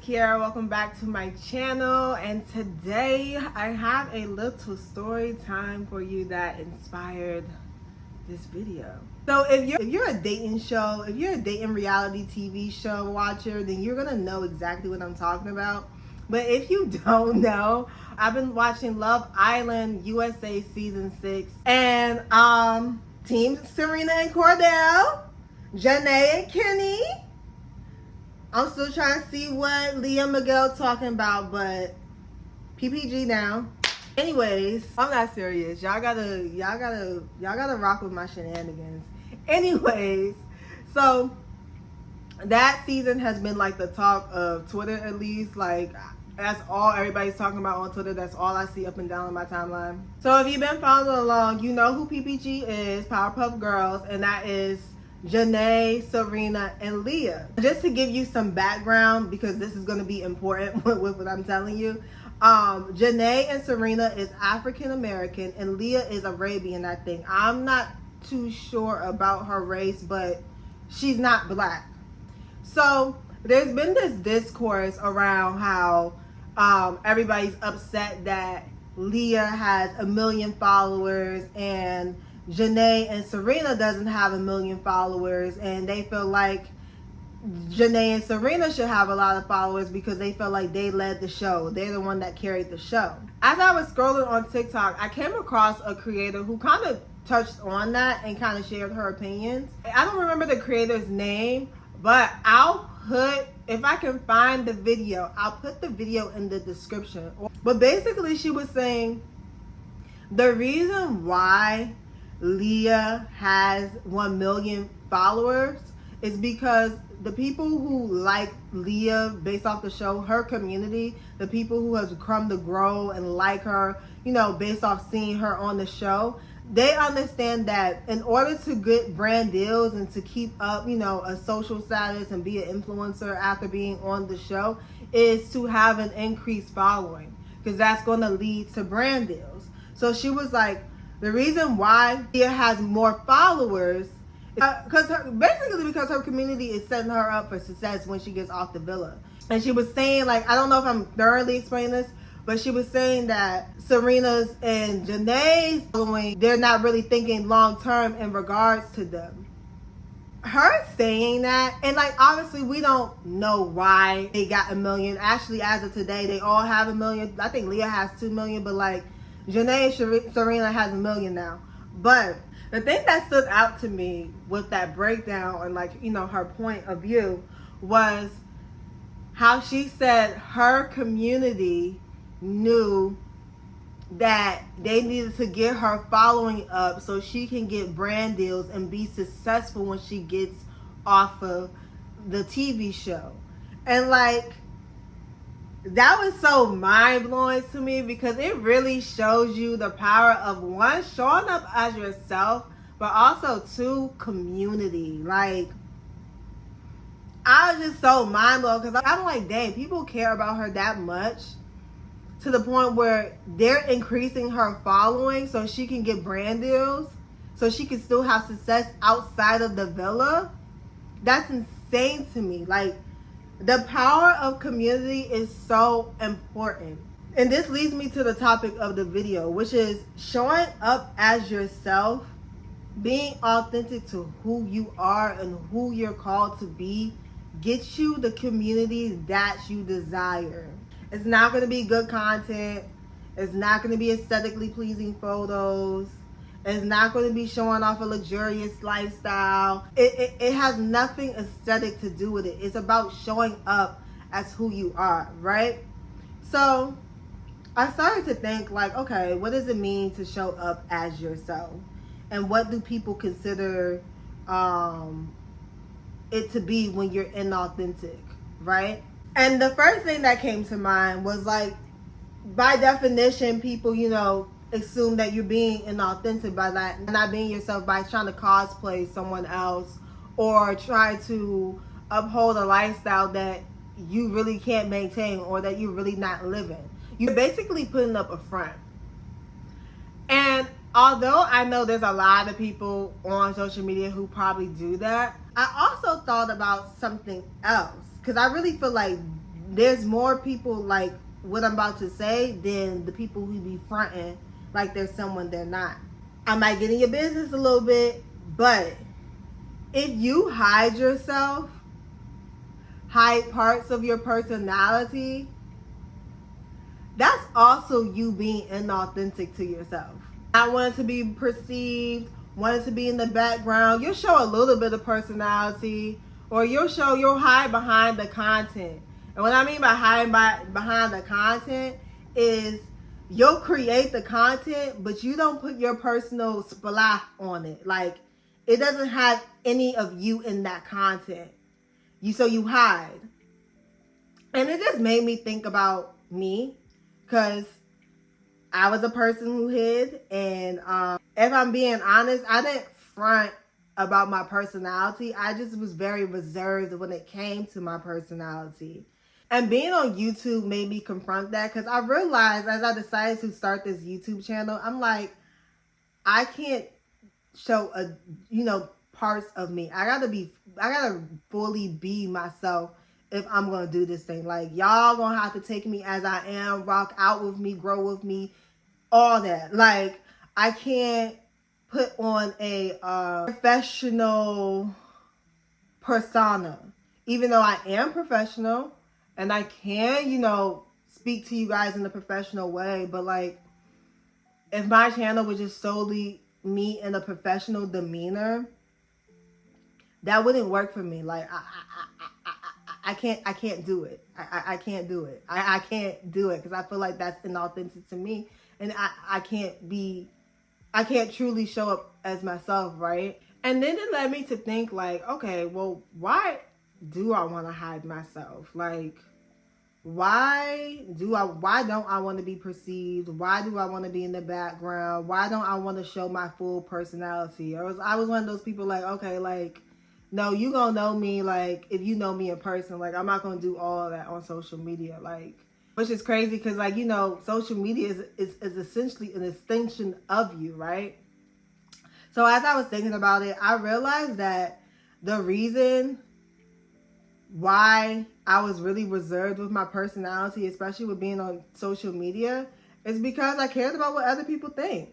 Kiara. Welcome back to my channel, and today I have a little story time for you that inspired this video. So if you're a dating show, if you're a dating reality TV show watcher, then you're gonna know exactly what I'm talking about. But if you don't know, I've been watching Love Island USA season 6, and Team Serena and Cordell, Janae and Kenny. I'm still trying to see what Leah Miguel talking about, but PPG now. Anyways, I'm not serious. Y'all gotta rock with my shenanigans. Anyways, so that season has been like the talk of Twitter, at least. Like, that's all everybody's talking about on Twitter. That's all I see up and down on my timeline. So if you've been following along, you know who PPG is, Powerpuff Girls, and that is Janae, Serena, and Leah. Just to give you some background, because this is going to be important with what I'm telling you. Janae and Serena is African American, and Leah is Arabian, I think. I'm not too sure about her race, but she's not black. So there's been this discourse around how everybody's upset that Leah has 1 million followers and Janae and Serena doesn't have 1 million followers, and they feel like Janae and Serena should have a lot of followers because they feel like they led the show. They're the one that carried the show. As I was scrolling on TikTok, I came across a creator who kind of touched on that and kind of shared her opinions. I don't remember the creator's name, but if I can find the video, I'll put the video in the description. But basically she was saying the reason why Leah has 1 million followers is because the people who like Leah based off the show, her community, the people who has come to grow and like her, you know, based off seeing her on the show, they understand that in order to get brand deals and to keep up, you know, a social status and be an influencer after being on the show is to have an increased following, because that's going to lead to brand deals. So she was like, the reason why Leah has more followers because her community is setting her up for success when she gets off the villa. And she was saying, like, I don't know if I'm thoroughly explaining this, but she was saying that Serena's and Janae's following, they're not really thinking long term in regards to them. Her saying that, and like obviously we don't know why they got 1 million. Actually, as of today, they all have 1 million. I think Leah has 2 million, but like Janae and Serena has 1 million now. But the thing that stood out to me with that breakdown and like, you know, her point of view was how she said her community knew that they needed to get her following up so she can get brand deals and be successful when she gets off of the TV show. And like, that was so mind-blowing to me because it really shows you the power of, one, showing up as yourself, but also two, community. Like, I was just so mind-blown because I'm like, dang, people care about her that much to the point where they're increasing her following so she can get brand deals, so she can still have success outside of the villa. That's insane to me. Like, the power of community is so important. And this leads me to the topic of the video, which is showing up as yourself, being authentic to who you are and who you're called to be, gets you the community that you desire. It's not going to be good content. It's not going to be aesthetically pleasing photos. It's not going to be showing off a luxurious lifestyle. It has nothing aesthetic to do with it. It's about showing up as who you are, right? So I started to think like, okay, what does it mean to show up as yourself? And what do people consider it to be when you're inauthentic, right? And the first thing that came to mind was like, by definition, people, you know, assume that you're being inauthentic by not being yourself, by trying to cosplay someone else or try to uphold a lifestyle that you really can't maintain or that you're really not living. You're basically putting up a front. And although I know there's a lot of people on social media who probably do that, I also thought about something else, because I really feel like there's more people like what I'm about to say than the people who be fronting like there's someone they're not. I might get in your business a little bit, but if you hide yourself, hide parts of your personality, that's also you being inauthentic to yourself. I want to be perceived, wanted to be in the background. You'll show a little bit of personality, or you'll hide behind the content. And what I mean by hiding behind the content is you'll create the content, but you don't put your personal splash on it. Like, it doesn't have any of you in that content. So you hide. And it just made me think about me, because I was a person who hid. And if I'm being honest, I didn't front about my personality. I just was very reserved when it came to my personality. And being on YouTube made me confront that, because I realized as I decided to start this YouTube channel, I'm like, I can't show parts of me. I gotta fully be myself if I'm gonna do this thing. Like, y'all gonna have to take me as I am, rock out with me, grow with me, all that. Like, I can't put on a professional persona, even though I am professional and I can, speak to you guys in a professional way. But like, if my channel was just solely me in a professional demeanor, that wouldn't work for me. Like, I can't do it. I can't do it. I can't do it, because I feel like that's inauthentic to me, and I can't truly show up as myself, right? And then it led me to think like, okay, well, why do I want to hide myself? Like, why don't I want to be perceived? Why do I want to be in the background? Why don't I want to show my full personality? I was one of those people like, okay, like, no, you gonna know me, like, if you know me in person. Like, I'm not gonna do all of that on social media, like, which is crazy, because like, social media is essentially an extension of you, right? So as I was thinking about it, I realized that the reason why I was really reserved with my personality, especially with being on social media, is because I cared about what other people think.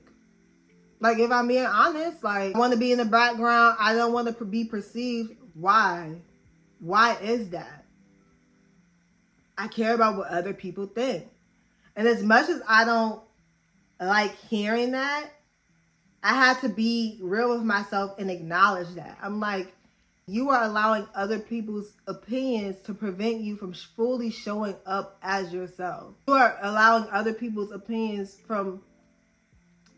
Like, if I'm being honest, like, I want to be in the background. I don't want to be perceived. Why? Why is that? I care about what other people think. And as much as I don't like hearing that, I had to be real with myself and acknowledge that. I'm like, you are allowing other people's opinions to prevent you from fully showing up as yourself. You are allowing other people's opinions from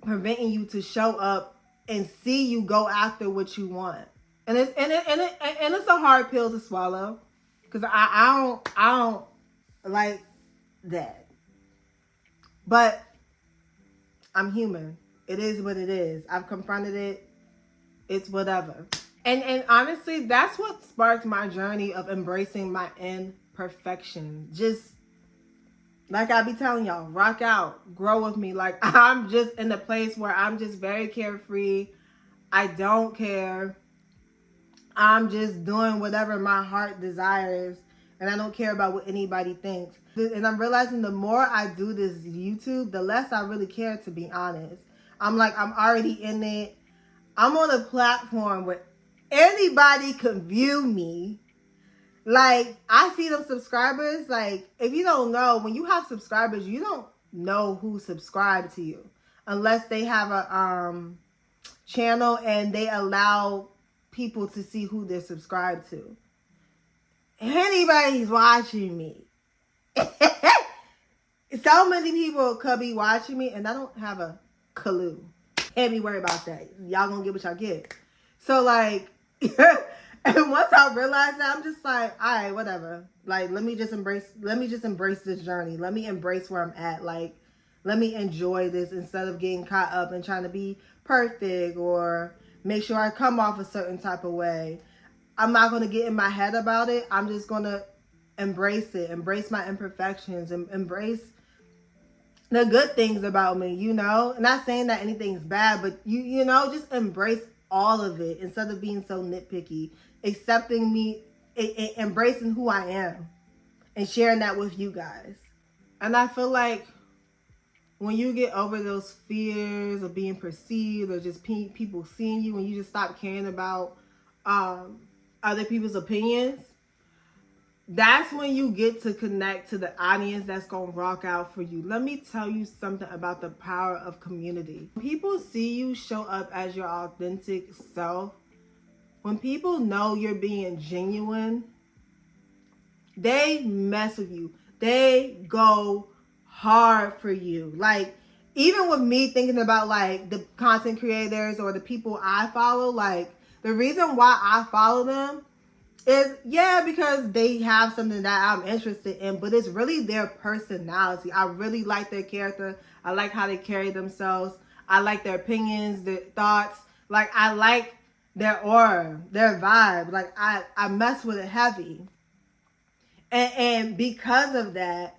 preventing you to show up and see you go after what you want. And it's a hard pill to swallow, because I don't like that. But I'm human. It is what it is. I've confronted it. It's whatever. And honestly, that's what sparked my journey of embracing my imperfection. Just like I be telling y'all, rock out, grow with me. Like, I'm just in a place where I'm just very carefree. I don't care. I'm just doing whatever my heart desires, and I don't care about what anybody thinks. And I'm realizing the more I do this YouTube, the less I really care, to be honest. I'm like, I'm already in it. I'm on a platform where anybody can view me. Like, I see them subscribers. Like, if you don't know, when you have subscribers, you don't know who subscribed to you unless they have a channel and they allow people to see who they're subscribed to. Anybody's watching me. So many people could be watching me, and I don't have a clue. Can't be worried about that. Y'all gonna get what y'all get. So like, and once I realized that, I'm just like, all right, whatever. Like, let me just embrace this journey. Let me embrace where I'm at. Like, let me enjoy this instead of getting caught up and trying to be perfect or make sure I come off a certain type of way. I'm not going to get in my head about it. I'm just going to embrace it, embrace my imperfections, and embrace the good things about me, Not saying that anything's bad, but just embrace all of it instead of being so nitpicky. Accepting me, embracing who I am. and sharing that with you guys. And I feel like when you get over those fears of being perceived or just people seeing you, when you just stop caring about other people's opinions, that's when you get to connect to the audience that's going to rock out for you. Let me tell you something about the power of community. People see you show up as your authentic self. When people know you're being genuine, they mess with you. They go hard for you. Like, even with me thinking about like the content creators or the people I follow, like the reason why I follow them is, yeah, because they have something that I'm interested in, but it's really their personality. I really like their character. I like how they carry themselves. I like their opinions, their thoughts. Like, I like their aura, their vibe. Like, I mess with it heavy. And because of that,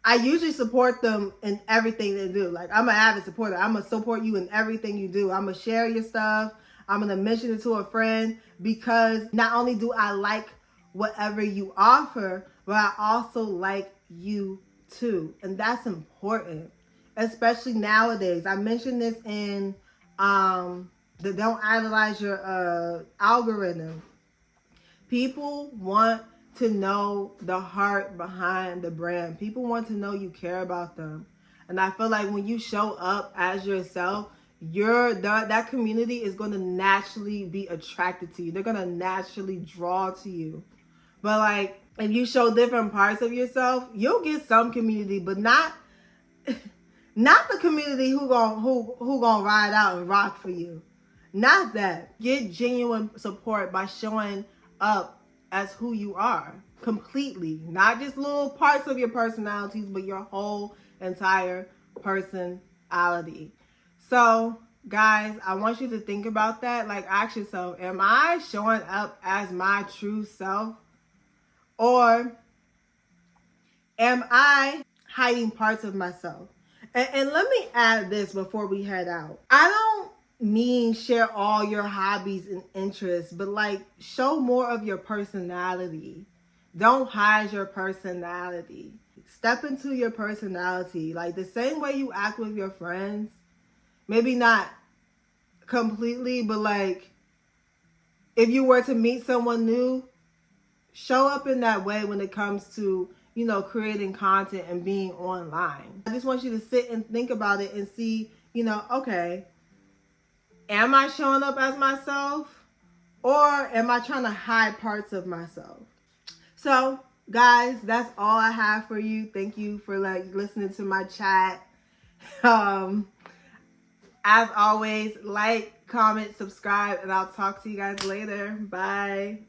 I usually support them in everything they do. Like, I'm an avid supporter. I'm going to support you in everything you do. I'm going to share your stuff. I'm going to mention it to a friend, because not only do I like whatever you offer, but I also like you too. And that's important, especially nowadays. I mentioned this in the Don't Idolize Your algorithm. People want to know the heart behind the brand. People want to know you care about them. And I feel like when you show up as yourself, that community is going to naturally be attracted to you. They're going to naturally draw to you. But like, if you show different parts of yourself, you'll get some community, but not the community who gonna ride out and rock for you. Not that. Get genuine support by showing up as who you are completely, not just little parts of your personalities, but your whole entire personality. So guys, I want you to think about that. Like, ask yourself, am I showing up as my true self, or am I hiding parts of myself? And let me add this before we head out. I don't mean share all your hobbies and interests, but like, show more of your personality. Don't hide your personality. Step into your personality. Like, the same way you act with your friends, maybe not completely, but like, if you were to meet someone new, show up in that way when it comes to, you know, creating content and being online. I just want you to sit and think about it and see, you know, okay, am I showing up as myself, or am I trying to hide parts of myself? So guys, that's all I have for you. Thank you for like listening to my chat. As always, like, comment, subscribe, and I'll talk to you guys later. Bye.